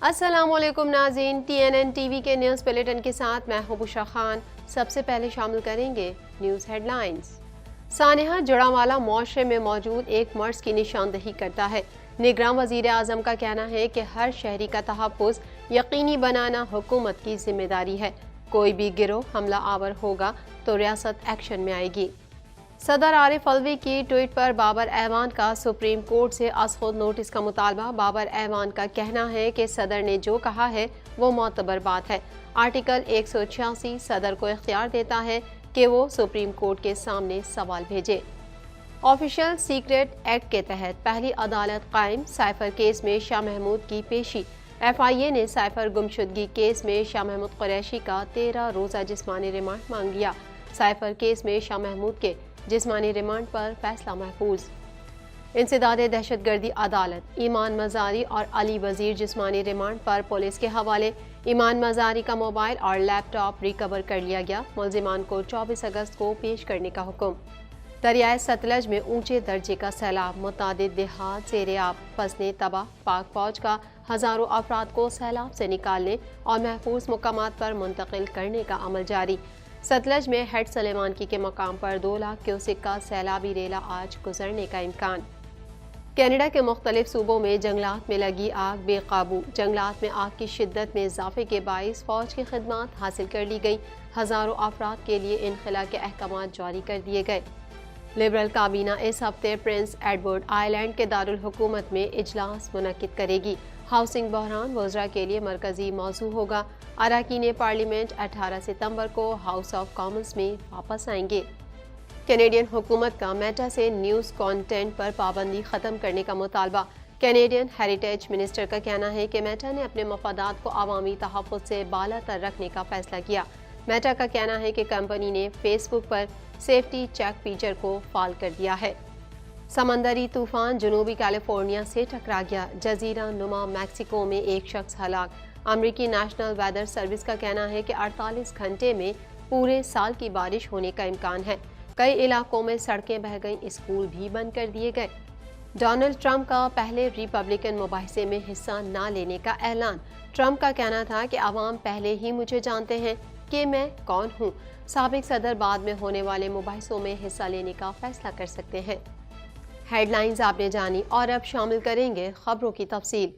السلام علیکم ناظرین، TNN ٹی وی کے نیوز بلیٹن کے ساتھ میں ہوں بشرا خان۔ سب سے پہلے شامل کریں گے نیوز ہیڈ لائنز۔ سانحہ جڑاوالا معاشرے میں موجود ایک مرض کی نشاندہی کرتا ہے۔ نگراں وزیر اعظم کا کہنا ہے کہ ہر شہری کا تحفظ یقینی بنانا حکومت کی ذمہ داری ہے۔ کوئی بھی گروہ حملہ آور ہوگا تو ریاست ایکشن میں آئے گی۔ صدر عارف الوی کی ٹویٹ پر بابر اعوان کا سپریم کورٹ سے از خود نوٹس کا مطالبہ۔ بابر اعوان کا کہنا ہے کہ صدر نے جو کہا ہے وہ معتبر بات ہے۔ آرٹیکل 186 صدر کو اختیار دیتا ہے کہ وہ سپریم کورٹ کے سامنے سوال بھیجے۔ آفیشل سیکرٹ ایکٹ کے تحت پہلی عدالت قائم۔ سائفر کیس میں شاہ محمود کی پیشی۔ FIA نے سائفر گمشدگی کیس میں شاہ محمود قریشی کا 13 روزہ جسمانی ریمانڈ مانگ لیا۔ سائفر کیس میں شاہ محمود کے جسمانی ریمانڈ پر فیصلہ محفوظ۔ انسداد دہشت گردی عدالت۔ ایمان مزاری اور علی وزیر جسمانی ریمانڈ پر پولیس کے حوالے۔ ایمان مزاری کا موبائل اور لیپ ٹاپ ریکور کر لیا گیا۔ ملزمان کو 24 اگست کو پیش کرنے کا حکم۔ دریائے ستلج میں اونچے درجے کا سیلاب۔ متعدد دیہات زیر آب۔ فصلیں تباہ۔ پاک فوج کا ہزاروں افراد کو سیلاب سے نکالنے اور محفوظ مقامات پر منتقل کرنے کا عمل جاری۔ ستلج میں ہیڈ سلیمانکی کے مقام پر 2 لاکھ کیوسک کا سیلابی ریلا آج گزرنے کا امکان۔ کینیڈا کے مختلف صوبوں میں جنگلات میں لگی آگ بے قابو۔ جنگلات میں آگ کی شدت میں اضافے کے باعث فوج کی خدمات حاصل کر لی گئی۔ ہزاروں افراد کے لیے انخلاء کے احکامات جاری کر دیے گئے۔ لبرل کابینہ اس ہفتے پرنس ایڈورڈ آئی لینڈ کے دارالحکومت میں اجلاس منعقد کرے گی۔ ہاؤسنگ بحران وزراء کے لیے مرکزی موضوع ہوگا۔ اراکین پارلیمنٹ 18 ستمبر کو ہاؤس آف کامنز میں واپس آئیں گے۔ کینیڈین حکومت کا میٹا سے نیوز کانٹینٹ پر پابندی ختم کرنے کا مطالبہ۔ کینیڈین ہیریٹیج منسٹر کا کہنا ہے کہ میٹا نے اپنے مفادات کو عوامی تحفظ سے بالا تر رکھنے کا فیصلہ کیا۔ میٹا کا کہنا ہے کہ کمپنی نے فیس بک پر سیفٹی چیک فیچر کو فعال کر دیا ہے۔ سمندری طوفان جنوبی کیلیفورنیا سے ٹکرا گیا۔ جزیرہ نما میکسیکو میں ایک شخص ہلاک۔ امریکی نیشنل ویدر سروس کا کہنا ہے کہ 48 گھنٹے میں پورے سال کی بارش ہونے کا امکان ہے۔ کئی علاقوں میں سڑکیں بہہ گئیں، اسکول بھی بند کر دیے گئے۔ ڈونلڈ ٹرمپ کا پہلے ریپبلکن مباحثے میں حصہ نہ لینے کا اعلان۔ ٹرمپ کا کہنا تھا کہ عوام پہلے ہی مجھے جانتے ہیں کہ میں کون ہوں۔ سابق صدر بعد میں ہونے والے مباحثوں میں حصہ لینے کا فیصلہ کر سکتے ہیں۔ ہیڈ لائنز آپ نے جانی، اور اب شامل کریں گے خبروں کی تفصیل۔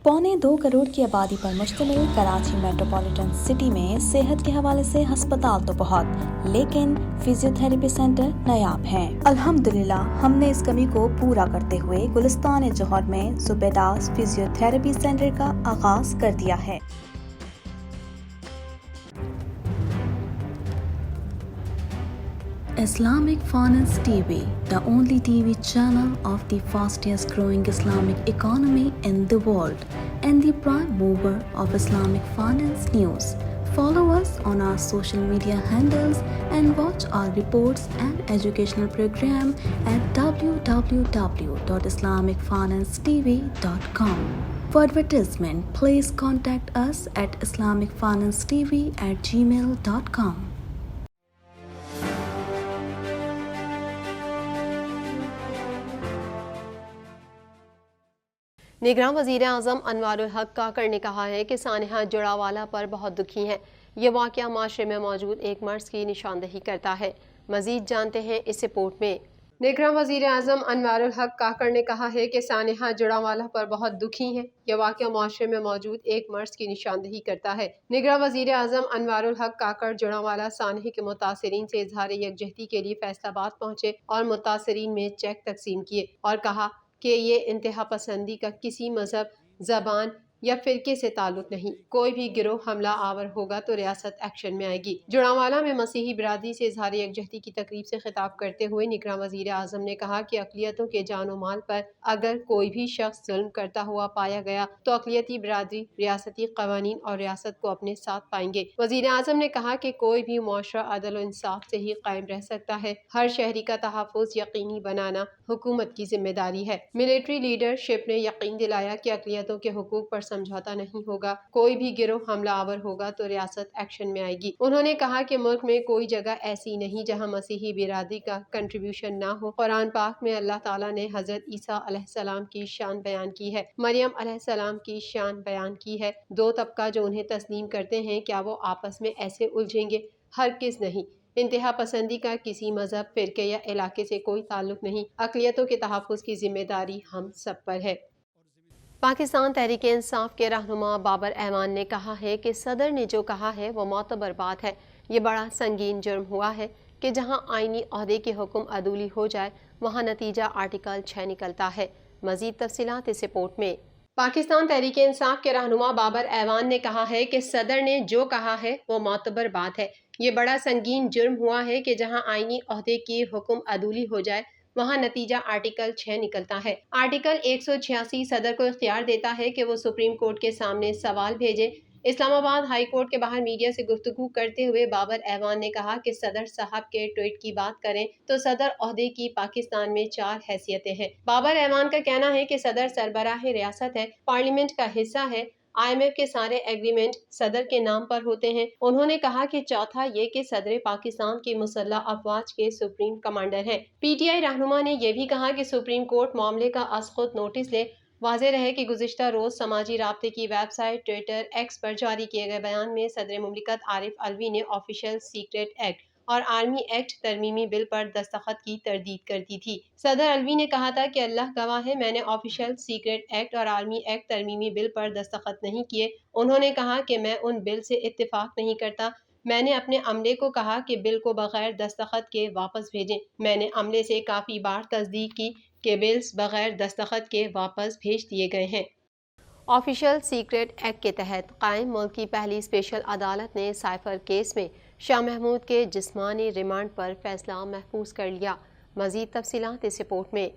پونے 2 کروڑ کی آبادی پر مشتمل کراچی میٹروپولیٹن سٹی میں صحت کے حوالے سے ہسپتال تو بہت، لیکن فزیو تھراپی سینٹر نایاب ہیں۔ الحمدللہ ہم نے اس کمی کو پورا کرتے ہوئے گلستان جوہر میں زبیداس فزیو تھراپی سینٹر کا آغاز کر دیا ہے۔ Islamic Finance TV, the only TV channel of the fastest growing Islamic economy in the world and the prime mover of Islamic finance news. Follow us on our social media handles and watch our reports and educational program at www.islamicfinancetv.com. For advertisement, please contact us at islamicfinancetv@gmail.com. نگراں وزیر اعظم انوار الحق کاکڑ نے کہا ہے کہ سانحہ جڑاوالا پر بہت دکھی ہیں۔ یہ واقعہ معاشرے میں موجود ایک مرض کی نشاندہی کرتا ہے۔ مزید جانتے ہیں اس رپورٹ میں۔ نگراں وزیر اعظم انوار الحق کاکڑ نے کہا ہے کہ سانحہ جڑاوالا پر بہت دکھی ہیں۔ یہ واقعہ معاشرے میں موجود ایک مرض کی نشاندہی کرتا ہے۔ نگراں وزیر اعظم انوار الحق کاکڑ جڑاوالا سانحے کے متاثرین سے اظہار یکجہتی کے لیے فیصل آباد پہنچے اور متاثرین میں چیک تقسیم کیے اور کہا کہ یہ انتہا پسندی کا کسی مذہب، زبان یا فرقے سے تعلق نہیں۔ کوئی بھی گروہ حملہ آور ہوگا تو ریاست ایکشن میں آئے گی۔ جڑاوالا میں مسیحی برادری سے اظہار یکجہتی کی تقریب سے خطاب کرتے ہوئے نگراں وزیر اعظم نے کہا کہ اقلیتوں کے جان و مال پر اگر کوئی بھی شخص ظلم کرتا ہوا پایا گیا تو اقلیتی برادری ریاستی قوانین اور ریاست کو اپنے ساتھ پائیں گے۔ وزیر اعظم نے کہا کہ کوئی بھی معاشرہ عدل و انصاف سے ہی قائم رہ سکتا ہے۔ ہر شہری کا تحفظ یقینی بنانا حکومت کی ذمہ داری ہے۔ ملٹری لیڈر شپ نے یقین دلایا کہ اقلیتوں کے حقوق پر سمجھوتا نہیں ہوگا، کوئی بھی گروہ حملہ آور ہوگا تو ریاست ایکشن میں آئے گی۔ انہوں نے کہا کہ ملک میں کوئی جگہ ایسی نہیں جہاں مسیحی برادری کا کنٹریبیوشن نہ ہو۔ قرآن پاک میں اللہ تعالیٰ نے حضرت عیسیٰ علیہ السلام کی شان بیان کی ہے، مریم علیہ السلام کی شان بیان کی ہے۔ دو طبقہ جو انہیں تسلیم کرتے ہیں، کیا وہ آپس میں ایسے الجھیں گے؟ ہرگز نہیں۔ انتہا پسندی کا کسی مذہب، فرقے یا علاقے سے کوئی تعلق نہیں۔ اقلیتوں کے تحفظ کی ذمہ داری ہم سب پر ہے۔ پاکستان تحریک انصاف کے رہنما بابر اعوان نے کہا ہے کہ صدر نے جو کہا ہے وہ معتبر بات ہے۔ یہ بڑا سنگین جرم ہوا ہے کہ جہاں آئینی عہدے کی حکم عدولی ہو جائے وہاں نتیجہ آرٹیکل 6 نکلتا ہے۔ مزید تفصیلات اس رپورٹ میں۔ پاکستان تحریک انصاف کے رہنما بابر اعوان نے کہا ہے کہ صدر نے جو کہا ہے وہ معتبر بات ہے۔ یہ بڑا سنگین جرم ہوا ہے کہ جہاں آئینی عہدے کی حکم عدولی ہو جائے وہاں نتیجہ آرٹیکل 6 نکلتا ہے۔ آرٹیکل 186 صدر کو اختیار دیتا ہے کہ وہ سپریم کورٹ کے سامنے سوال بھیجے۔ اسلام آباد ہائی کورٹ کے باہر میڈیا سے گفتگو کرتے ہوئے بابر اعوان نے کہا کہ صدر صاحب کے ٹویٹ کی بات کریں تو صدر عہدے کی پاکستان میں 4 حیثیتیں ہیں۔ بابر اعوان کا کہنا ہے کہ صدر سربراہ ریاست ہے، پارلیمنٹ کا حصہ ہے، IMF کے سارے ایگریمنٹ صدر کے نام پر ہوتے ہیں۔ انہوں نے کہا کہ چوتھا یہ کہ صدر پاکستان کی مسلح افواج کے سپریم کمانڈر ہیں۔ PTI رہنما نے یہ بھی کہا کہ سپریم کورٹ معاملے کا از خود نوٹس لے۔ واضح رہے کہ گزشتہ روز سماجی رابطے کی ویب سائٹ ٹویٹر ایکس پر جاری کیے گئے بیان میں صدر مملکت عارف الوی نے آفیشل سیکریٹ ایکٹ اور آرمی ایکٹ ترمیمی بل پر دستخط کی تردید کر دی تھی۔ صدر الوی نے کہا تھا کہ اللہ گواہ ہے میں نے آفیشل سیکریٹ ایکٹ اور آرمی ایکٹ ترمیمی بل پر دستخط نہیں کیے۔ انہوں نے کہا کہ میں ان بل سے اتفاق نہیں کرتا۔ میں نے اپنے عملے کو کہا کہ بل کو بغیر دستخط کے واپس بھیجیں۔ میں نے عملے سے کافی بار تصدیق کی کہ بلز بغیر دستخط کے واپس بھیج دیے گئے ہیں۔ آفیشل سیکریٹ ایکٹ کے تحت قائم ملک کی پہلی اسپیشل عدالت نے سائفر کیس میں شاہ محمود کے جسمانی ریمانڈ پر فیصلہ محفوظ کر لیا۔ مزید تفصیلات اس رپورٹ میں۔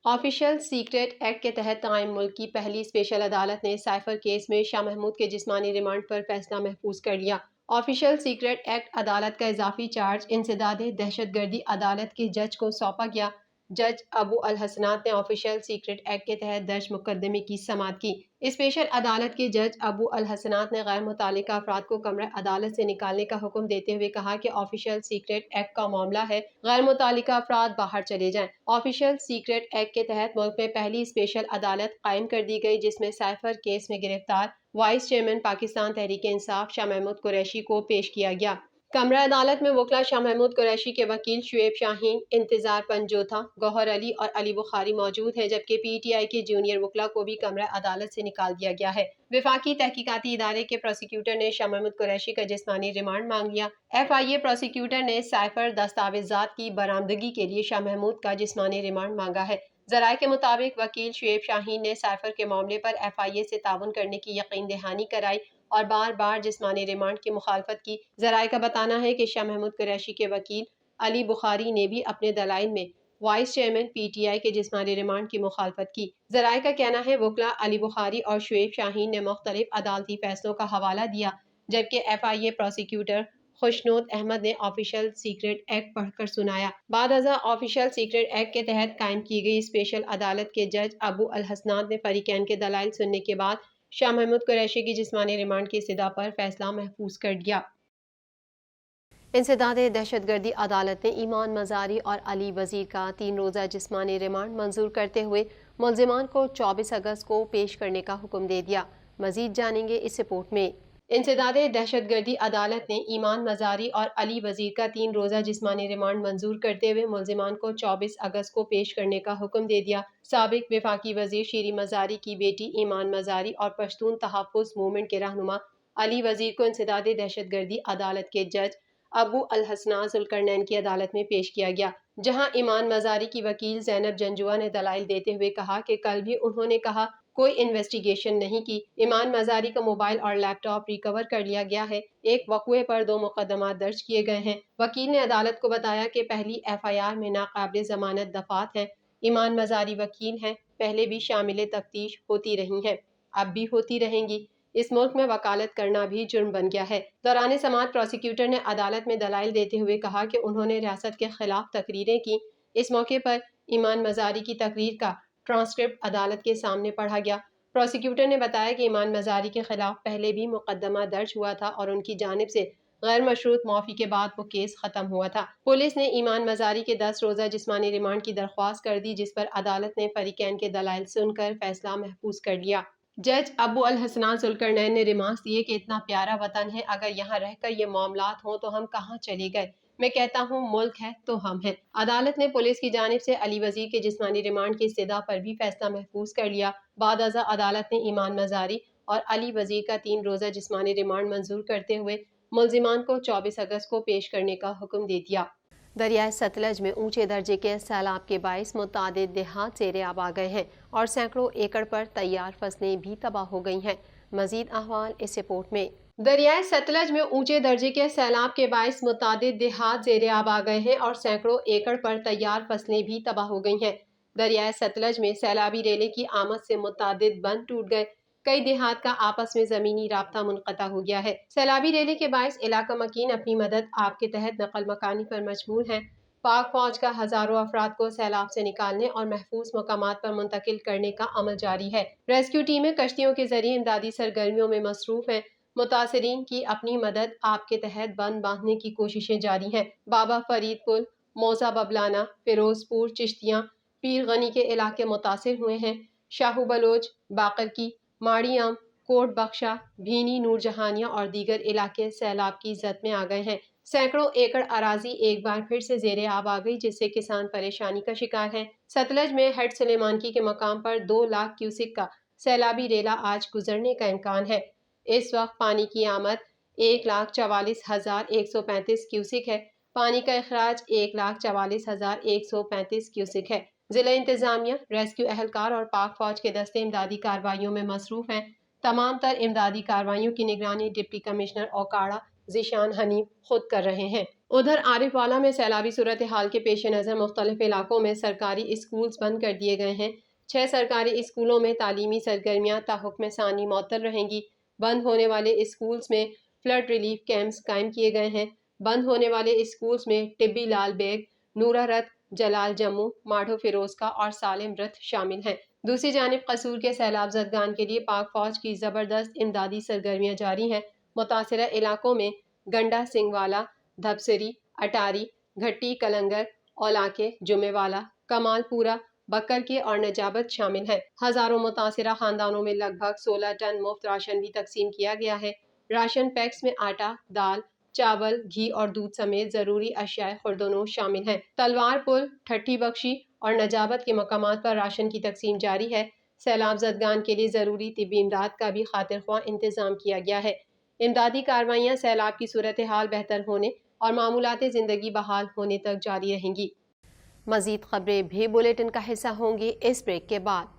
آفیشل سیکریٹ ایکٹ کے تحت قائم ملک کی پہلی اسپیشل عدالت نے سائفر کیس میں شاہ محمود کے جسمانی ریمانڈ پر فیصلہ محفوظ کر لیا۔ آفیشل سیکریٹ ایکٹ عدالت کا اضافی چارج انسداد دہشت گردی عدالت کے جج کو سونپا گیا۔ جج ابو الحسنات نے آفیشل سیکریٹ ایکٹ کے تحت درج مقدمے کی سماعت کی۔ اسپیشل عدالت کے جج ابو الحسنات نے غیر متعلقہ افراد کو کمرہ عدالت سے نکالنے کا حکم دیتے ہوئے کہا کہ آفیشل سیکریٹ ایکٹ کا معاملہ ہے، غیر متعلقہ افراد باہر چلے جائیں۔ آفیشل سیکریٹ ایکٹ کے تحت ملک میں پہلی اسپیشل عدالت قائم کر دی گئی جس میں سائفر کیس میں گرفتار وائس چیئرمین پاکستان تحریک انصاف شاہ محمود قریشی کو پیش کیا گیا۔ کمرہ عدالت میں وکلا شاہ محمود قریشی کے وکیل شعیب شاہین، انتظار پنجوتھا، گوہر علی اور علی بخاری موجود ہیں، جبکہ PTI کے جونیئر وکلا کو بھی کمرہ عدالت سے نکال دیا گیا ہے۔ وفاقی تحقیقاتی ادارے کے پروسیکیوٹر نے شاہ محمود قریشی کا جسمانی ریمانڈ مانگ لیا۔ FIA پروسیکیوٹر نے سائفر دستاویزات کی برآمدگی کے لیے شاہ محمود کا جسمانی ریمانڈ مانگا ہے۔ ذرائع کے مطابق وکیل شعیب شاہین نے سائفر کے معاملے پر FIA سے تعاون کرنے کی یقین دہانی کرائی اور بار بار جسمانی ریمانڈ کی مخالفت کی۔ ذرائع کا بتانا ہے کہ شاہ محمود قریشی کے وکیل علی بخاری نے بھی اپنے دلائل میں وائس چیئرمین PTI کے جسمانی ریمانڈ کی مخالفت کی۔ ذرائع کا کہنا ہے وکلا علی بخاری اور شعیب شاہین نے مختلف عدالتی فیصلوں کا حوالہ دیا، جبکہ FIA پروسیکیوٹر خوشنود احمد نے آفیشل سیکریٹ ایکٹ پڑھ کر سنایا۔ بعد ازاں آفیشل سیکریٹ ایکٹ کے تحت قائم کی گئی اسپیشل عدالت کے جج ابو الحسنات نے فریقین کے دلائل سننے کے بعد شاہ محمود قریشی کی جسمانی ریمانڈ کی استدعا پر فیصلہ محفوظ کر دیا۔ انسداد دہشت گردی عدالت نے ایمان مزاری اور علی وزیر کا 3 روزہ جسمانی ریمانڈ منظور کرتے ہوئے ملزمان کو 24 اگست کو پیش کرنے کا حکم دے دیا۔ مزید جانیں گے اس رپورٹ میں۔ انسداد دہشت گردی عدالت نے ایمان مزاری اور علی وزیر کا 3 روزہ جسمانی ریمانڈ منظور کرتے ہوئے ملزمان کو 24 اگست کو پیش کرنے کا حکم دے دیا۔ سابق وفاقی وزیر شیریں مزاری کی بیٹی ایمان مزاری اور پشتون تحفظ موومنٹ کے رہنما علی وزیر کو انسداد دہشت گردی عدالت کے جج ابو الحسنات ذوالقرنین کی عدالت میں پیش کیا گیا، جہاں ایمان مزاری کی وکیل زینب جنجوعہ نے دلائل دیتے ہوئے کہا کہ کل بھی انہوں نے کہا کوئی انویسٹیگیشن نہیں کی۔ ایمان مزاری کا موبائل اور لیپ ٹاپ ریکور کر لیا گیا ہے۔ ایک وقوعے پر 2 مقدمات درج کیے گئے ہیں۔ وکیل نے عدالت کو بتایا کہ پہلی FIR میں ناقابل ضمانت دفعات ہیں۔ ایمان مزاری وکیل ہیں، پہلے بھی شامل تفتیش ہوتی رہی ہیں، اب بھی ہوتی رہیں گی۔ اس ملک میں وکالت کرنا بھی جرم بن گیا ہے۔ دوران سماعت پروسیکیوٹر نے عدالت میں دلائل دیتے ہوئے کہا کہ انہوں نے ریاست کے خلاف تقریریں کی۔ اس موقع پر ایمان مزاری کی تقریر کا ٹرانسکرپٹ عدالت کے سامنے پڑھا گیا۔ پروسیکیوٹر نے بتایا کہ ایمان مزاری کے خلاف پہلے بھی مقدمہ درج ہوا تھا اور ان کی جانب سے غیر مشروط معافی کے بعد وہ کیس ختم ہوا تھا۔ پولیس نے ایمان مزاری کے 10 روزہ جسمانی ریمانڈ کی درخواست کر دی، جس پر عدالت نے فریقین کے دلائل سن کر فیصلہ محفوظ کر لیا۔ جج ابو الحسنان ذوالقرنین نے ریمارکس دیے کہ اتنا پیارا وطن ہے، اگر یہاں رہ کر یہ معاملات ہوں تو ہم کہاں چلے گئے؟ میں کہتا ہوں ملک ہے تو ہم ہیں۔ عدالت نے پولیس کی جانب سے علی وزیر کے جسمانی ریمانڈ کی استدعا پر بھی فیصلہ محفوظ کر لیا۔ بعد ازاں عدالت نے ایمان مزاری اور علی وزیر کا 3 روزہ جسمانی ریمانڈ منظور کرتے ہوئے ملزمان کو 24 اگست کو پیش کرنے کا حکم دے دیا۔ دریائے ستلج میں اونچے درجے کے سیلاب کے باعث متعدد دیہات زیر آب آ گئے ہیں اور سینکڑوں ایکڑ پر تیار فصلیں بھی تباہ ہو گئی ہیں۔ مزید احوال اس رپورٹ میں۔ دریائے ستلج میں اونچے درجے کے سیلاب کے باعث متعدد دیہات زیر آب آ گئے ہیں اور سینکڑوں ایکڑ پر تیار فصلیں بھی تباہ ہو گئی ہیں۔ دریائے ستلج میں سیلابی ریلے کی آمد سے متعدد بند ٹوٹ گئے، کئی دیہات کا آپس میں زمینی رابطہ منقطع ہو گیا ہے۔ سیلابی ریلے کے باعث علاقہ مکین اپنی مدد آپ کے تحت نقل مکانی پر مجبور ہیں۔ پاک فوج کا ہزاروں افراد کو سیلاب سے نکالنے اور محفوظ مقامات پر منتقل کرنے کا عمل جاری ہے۔ ریسکیو ٹیمیں کشتیوں کے ذریعے امدادی سرگرمیوں میں مصروف ہیں۔ متاثرین کی اپنی مدد آپ کے تحت بند باندھنے کی کوششیں جاری ہیں۔ بابا فرید پل، موزہ ببلانہ، فیروز پور، چشتیاں، پیر غنی کے علاقے متاثر ہوئے ہیں۔ شاہو بلوچ، باقرکی، ماڑی عام، کوٹ بخشا، بھینی، نور جہانیہ اور دیگر علاقے سیلاب کی زد میں آ گئے ہیں۔ سینکڑوں ایکڑ اراضی ایک بار پھر سے زیر آب آ گئی، جس سے کسان پریشانی کا شکار ہیں۔ ستلج میں ہیڈ سلیمانکی کے مقام پر 2 لاکھ کیوسک کا سیلابی ریلا آج گزرنے کا امکان ہے۔ اس وقت پانی کی آمد 1,44,135 کیوسک ہے۔ پانی کا اخراج 1,44,135 کیوسک ہے۔ ضلع انتظامیہ، ریسکیو اہلکار اور پاک فوج کے دستے امدادی کارروائیوں میں مصروف ہیں۔ تمام تر امدادی کارروائیوں کی نگرانی ڈپٹی کمشنر اوکاڑا ذیشان حنیف خود کر رہے ہیں۔ ادھر عارف والا میں سیلابی صورتحال کے پیش نظر مختلف علاقوں میں سرکاری اسکولز بند کر دیے گئے ہیں۔ 6 سرکاری اسکولوں میں تعلیمی سرگرمیاں تا حکم ثانی معطل رہیں گی۔ بند ہونے والے اسکولز میں فلڈ ریلیف کیمپس قائم کیے گئے ہیں۔ بند ہونے والے اسکولز میں ٹبی لال بیگ، نورا رت، جلال جموں، ماڑھو فیروز کا اور سالم رت شامل ہیں۔ دوسری جانب قصور کے سیلاب زدگان کے لیے پاک فوج کی زبردست امدادی سرگرمیاں جاری ہیں۔ متاثرہ علاقوں میں گنڈا سنگھ والا، دھبسری، اٹاری، گھٹی کلنگر، اولاکے، جمعے والا، کمال پورہ، بکر کے اور نجابت شامل ہیں۔ ہزاروں متاثرہ خاندانوں میں لگ بھگ 16 ٹن مفت راشن بھی تقسیم کیا گیا ہے۔ راشن پیکس میں آٹا، دال، چاول، گھی اور دودھ سمیت ضروری اشیاء خوردونوش شامل ہیں۔ تلوار پل، ٹھٹھی بخشی اور نجابت کے مقامات پر راشن کی تقسیم جاری ہے۔ سیلاب زدگان کے لیے ضروری طبی امداد کا بھی خاطر خواہ انتظام کیا گیا ہے۔ امدادی کارروائیاں سیلاب کی صورتحال بہتر ہونے اور معمولات زندگی بحال ہونے تک جاری رہیں گی۔ مزید خبریں بھی بلیٹن کا حصہ ہوں گی اس بریک کے بعد۔